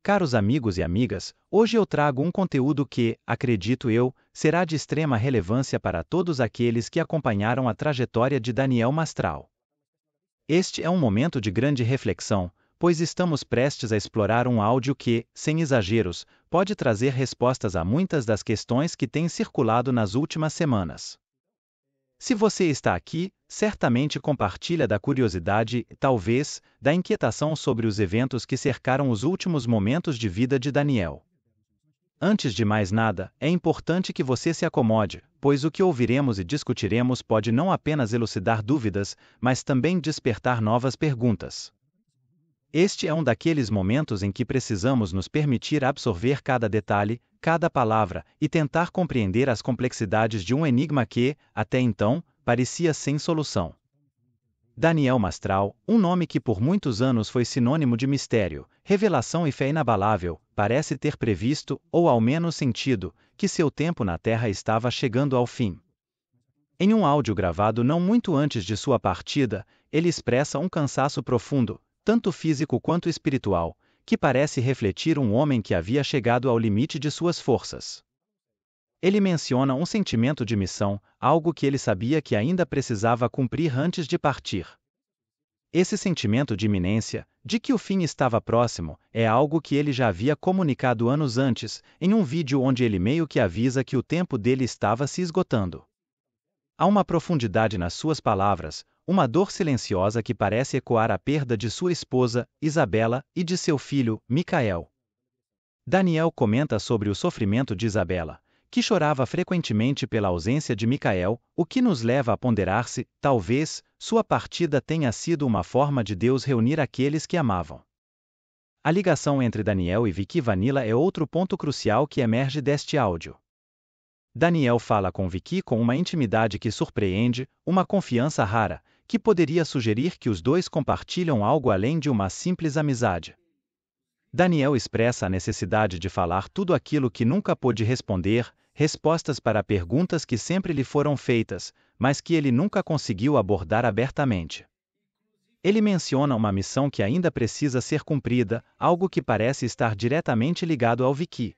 Caros amigos e amigas, hoje eu trago um conteúdo que, acredito eu, será de extrema relevância para todos aqueles que acompanharam a trajetória de Daniel Mastral. Este é um momento de grande reflexão, pois estamos prestes a explorar um áudio que, sem exageros, pode trazer respostas a muitas das questões que têm circulado nas últimas semanas. Se você está aqui, certamente compartilha da curiosidade e, talvez, da inquietação sobre os eventos que cercaram os últimos momentos de vida de Daniel. Antes de mais nada, é importante que você se acomode, pois o que ouviremos e discutiremos pode não apenas elucidar dúvidas, mas também despertar novas perguntas. Este é um daqueles momentos em que precisamos nos permitir absorver cada detalhe, cada palavra, e tentar compreender as complexidades de um enigma que, até então, parecia sem solução. Daniel Mastral, um nome que por muitos anos foi sinônimo de mistério, revelação e fé inabalável, parece ter previsto, ou ao menos sentido, que seu tempo na Terra estava chegando ao fim. Em um áudio gravado não muito antes de sua partida, ele expressa um cansaço profundo, tanto físico quanto espiritual, que parece refletir um homem que havia chegado ao limite de suas forças. Ele menciona um sentimento de missão, algo que ele sabia que ainda precisava cumprir antes de partir. Esse sentimento de iminência, de que o fim estava próximo, é algo que ele já havia comunicado anos antes, em um vídeo onde ele meio que avisa que o tempo dele estava se esgotando. Há uma profundidade nas suas palavras, uma dor silenciosa que parece ecoar a perda de sua esposa, Isabela, e de seu filho, Micael. Daniel comenta sobre o sofrimento de Isabela, que chorava frequentemente pela ausência de Micael, o que nos leva a ponderar se, talvez, sua partida tenha sido uma forma de Deus reunir aqueles que amavam. A ligação entre Daniel e Vicky Vanilla é outro ponto crucial que emerge deste áudio. Daniel fala com Vicky com uma intimidade que surpreende, uma confiança rara, que poderia sugerir que os dois compartilham algo além de uma simples amizade. Daniel expressa a necessidade de falar tudo aquilo que nunca pôde responder, respostas para perguntas que sempre lhe foram feitas, mas que ele nunca conseguiu abordar abertamente. Ele menciona uma missão que ainda precisa ser cumprida, algo que parece estar diretamente ligado ao Vicky.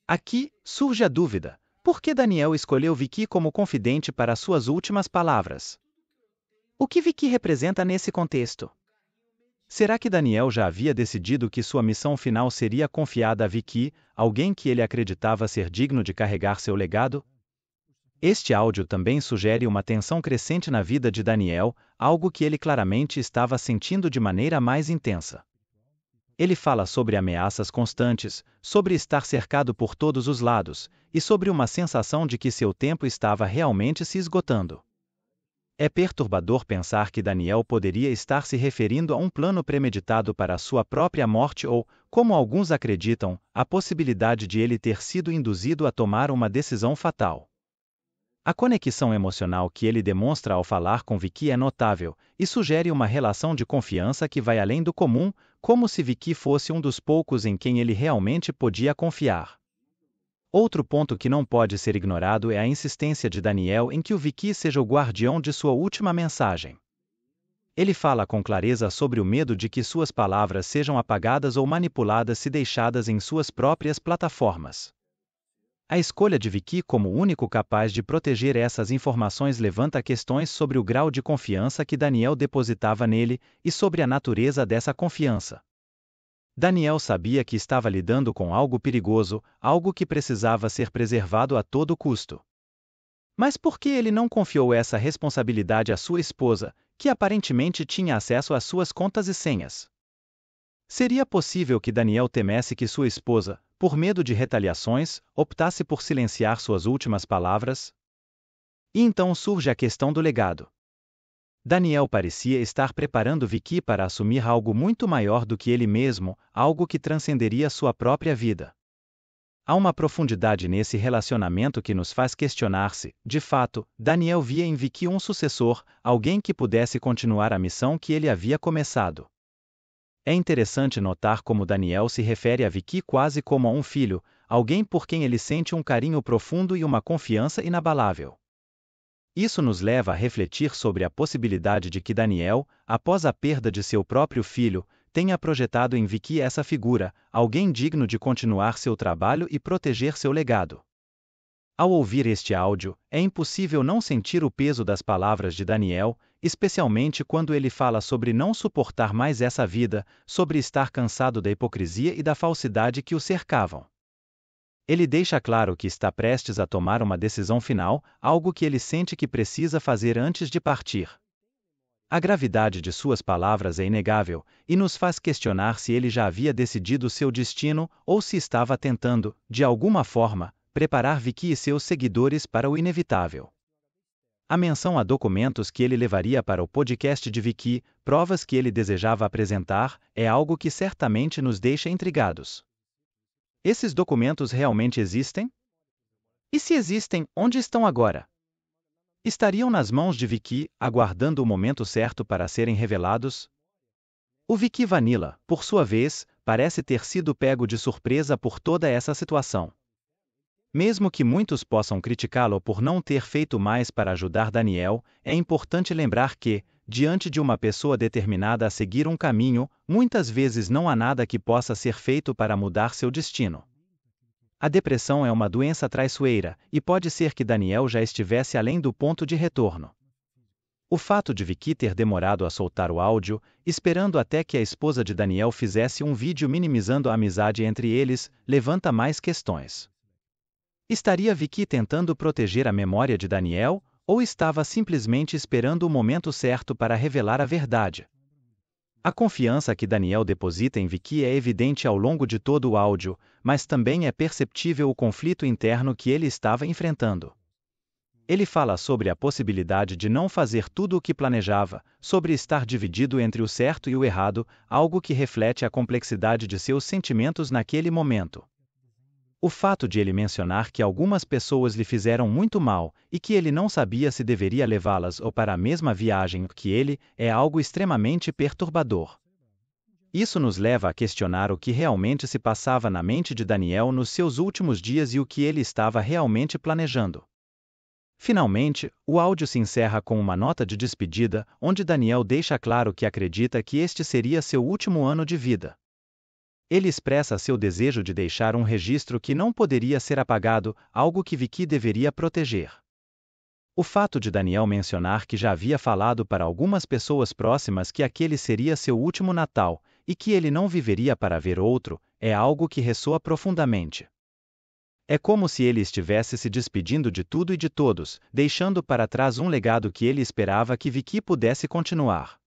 Aqui surge a dúvida: por que Daniel escolheu Vicky como confidente para suas últimas palavras? O que Vicky representa nesse contexto? Será que Daniel já havia decidido que sua missão final seria confiada a Vicky, alguém que ele acreditava ser digno de carregar seu legado? Este áudio também sugere uma tensão crescente na vida de Daniel, algo que ele claramente estava sentindo de maneira mais intensa. Ele fala sobre ameaças constantes, sobre estar cercado por todos os lados, e sobre uma sensação de que seu tempo estava realmente se esgotando. É perturbador pensar que Daniel poderia estar se referindo a um plano premeditado para sua própria morte ou, como alguns acreditam, a possibilidade de ele ter sido induzido a tomar uma decisão fatal. A conexão emocional que ele demonstra ao falar com Vicky é notável, e sugere uma relação de confiança que vai além do comum, como se Vicky fosse um dos poucos em quem ele realmente podia confiar. Outro ponto que não pode ser ignorado é a insistência de Daniel em que o Vicky seja o guardião de sua última mensagem. Ele fala com clareza sobre o medo de que suas palavras sejam apagadas ou manipuladas se deixadas em suas próprias plataformas. A escolha de Vicky como o único capaz de proteger essas informações levanta questões sobre o grau de confiança que Daniel depositava nele e sobre a natureza dessa confiança. Daniel sabia que estava lidando com algo perigoso, algo que precisava ser preservado a todo custo. Mas por que ele não confiou essa responsabilidade à sua esposa, que aparentemente tinha acesso às suas contas e senhas? Seria possível que Daniel temesse que sua esposa, por medo de retaliações, optasse por silenciar suas últimas palavras? E então surge a questão do legado. Daniel parecia estar preparando Vicky para assumir algo muito maior do que ele mesmo, algo que transcenderia sua própria vida. Há uma profundidade nesse relacionamento que nos faz questionar se, de fato, Daniel via em Vicky um sucessor, alguém que pudesse continuar a missão que ele havia começado. É interessante notar como Daniel se refere a Vicky quase como a um filho, alguém por quem ele sente um carinho profundo e uma confiança inabalável. Isso nos leva a refletir sobre a possibilidade de que Daniel, após a perda de seu próprio filho, tenha projetado em Vicky essa figura, alguém digno de continuar seu trabalho e proteger seu legado. Ao ouvir este áudio, é impossível não sentir o peso das palavras de Daniel, especialmente quando ele fala sobre não suportar mais essa vida, sobre estar cansado da hipocrisia e da falsidade que o cercavam. Ele deixa claro que está prestes a tomar uma decisão final, algo que ele sente que precisa fazer antes de partir. A gravidade de suas palavras é inegável, e nos faz questionar se ele já havia decidido seu destino ou se estava tentando, de alguma forma, preparar Vicky e seus seguidores para o inevitável. A menção a documentos que ele levaria para o podcast de Vicky, provas que ele desejava apresentar, é algo que certamente nos deixa intrigados. Esses documentos realmente existem? E se existem, onde estão agora? Estariam nas mãos de Vicky, aguardando o momento certo para serem revelados? O Vicky Vanilla, por sua vez, parece ter sido pego de surpresa por toda essa situação. Mesmo que muitos possam criticá-lo por não ter feito mais para ajudar Daniel, é importante lembrar que, diante de uma pessoa determinada a seguir um caminho, muitas vezes não há nada que possa ser feito para mudar seu destino. A depressão é uma doença traiçoeira, e pode ser que Daniel já estivesse além do ponto de retorno. O fato de Vicky ter demorado a soltar o áudio, esperando até que a esposa de Daniel fizesse um vídeo minimizando a amizade entre eles, levanta mais questões. Estaria Vicky tentando proteger a memória de Daniel, ou estava simplesmente esperando o momento certo para revelar a verdade? A confiança que Daniel deposita em Vicky é evidente ao longo de todo o áudio, mas também é perceptível o conflito interno que ele estava enfrentando. Ele fala sobre a possibilidade de não fazer tudo o que planejava, sobre estar dividido entre o certo e o errado, algo que reflete a complexidade de seus sentimentos naquele momento. O fato de ele mencionar que algumas pessoas lhe fizeram muito mal, e que ele não sabia se deveria levá-las ou para a mesma viagem que ele, é algo extremamente perturbador. Isso nos leva a questionar o que realmente se passava na mente de Daniel nos seus últimos dias e o que ele estava realmente planejando. Finalmente, o áudio se encerra com uma nota de despedida, onde Daniel deixa claro que acredita que este seria seu último ano de vida. Ele expressa seu desejo de deixar um registro que não poderia ser apagado, algo que Vicky deveria proteger. O fato de Daniel mencionar que já havia falado para algumas pessoas próximas que aquele seria seu último Natal, e que ele não viveria para ver outro, é algo que ressoa profundamente. É como se ele estivesse se despedindo de tudo e de todos, deixando para trás um legado que ele esperava que Vicky pudesse continuar.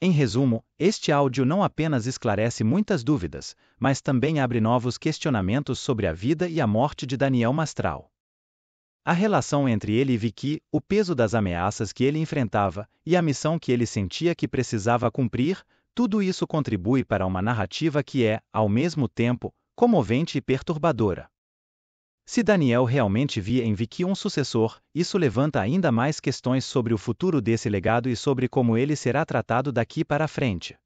Em resumo, este áudio não apenas esclarece muitas dúvidas, mas também abre novos questionamentos sobre a vida e a morte de Daniel Mastral. A relação entre ele e Vicky, o peso das ameaças que ele enfrentava, e a missão que ele sentia que precisava cumprir, tudo isso contribui para uma narrativa que é, ao mesmo tempo, comovente e perturbadora. Se Daniel realmente via em Vicky um sucessor, isso levanta ainda mais questões sobre o futuro desse legado e sobre como ele será tratado daqui para frente.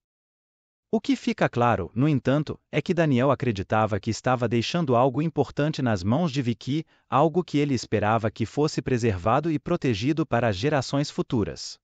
O que fica claro, no entanto, é que Daniel acreditava que estava deixando algo importante nas mãos de Vicky, algo que ele esperava que fosse preservado e protegido para as gerações futuras.